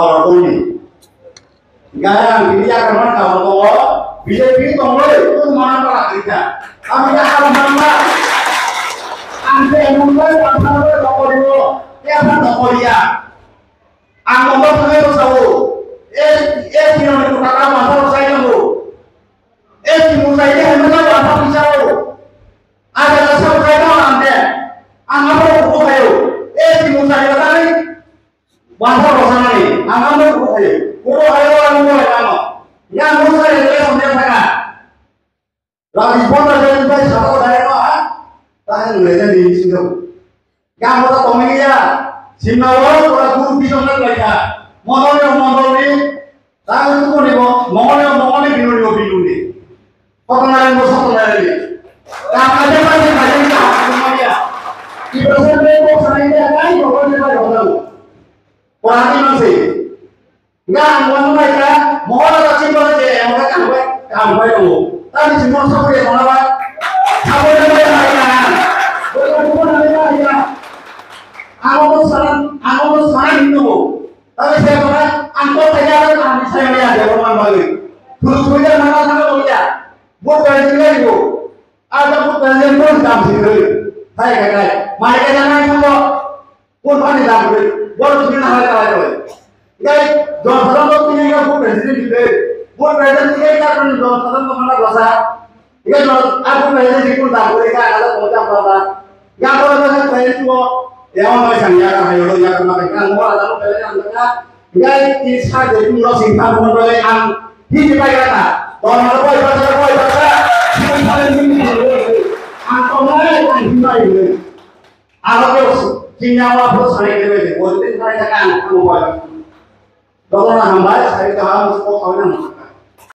kalau ini gaya ini akan mana kalau tua bisa pilih tongol itu mana para kita kami akan mana anda yang mulai pasal tongol itu ya apa tongol dia angkot itu tahu yang dikatakan masalah saya itu dimulai ini hanya apa bisa ada rasa saya anda angkot itu kayu dimulai tadi bahasa bahasa ini, angkat buku ayo orang mulai kamu, yang mulai dari sampai mana, lagi pun ada yang satu dari mana, tahan mulai di sini, yang mulai tomenya, simawal orang guru bisa mereka, modal ni, tahan itu ni modal ni bilu ni, potongan ni, yang ada macam semuanya, di pasar itu saya ini pokoknya ada. Perhati masih, nggak mau mereka, mau ada simbol aja, mereka kamu itu, tapi simbol siapa yang mana pak? Kamu yang mana? Bukan namanya. Aku sekarang itu, tapi saya pernah, angkot saja kan saya lihat di rumah balik. Terus kemudian mana sama dia, buat presiden itu, ada buat presiden pun dalam sini, saya kata, mereka jangan itu, pun mana dalam sini. Buat punya hal itu, guys, jangan salah tuh punya yang buat presiden juga, buat presiden juga kan jangan salah kemana bahasa, guys, aku presiden sih pun tak boleh kan ada macam apa, yang kalau ada presiden juga, yang orang macamnya kan ayo lo yang mereka mau ada lo presiden mereka, guys, kisah jadi mulut singkat pun boleh ang hidup lagi kata, orang ada bahasa, semua paling tinggi, angkau mana yang hidup ini, aku Kinyawa pun saya kira, boleh saya katakan kamu boleh. Kalau orang hamba saya tahu, mesti kau tahu nama.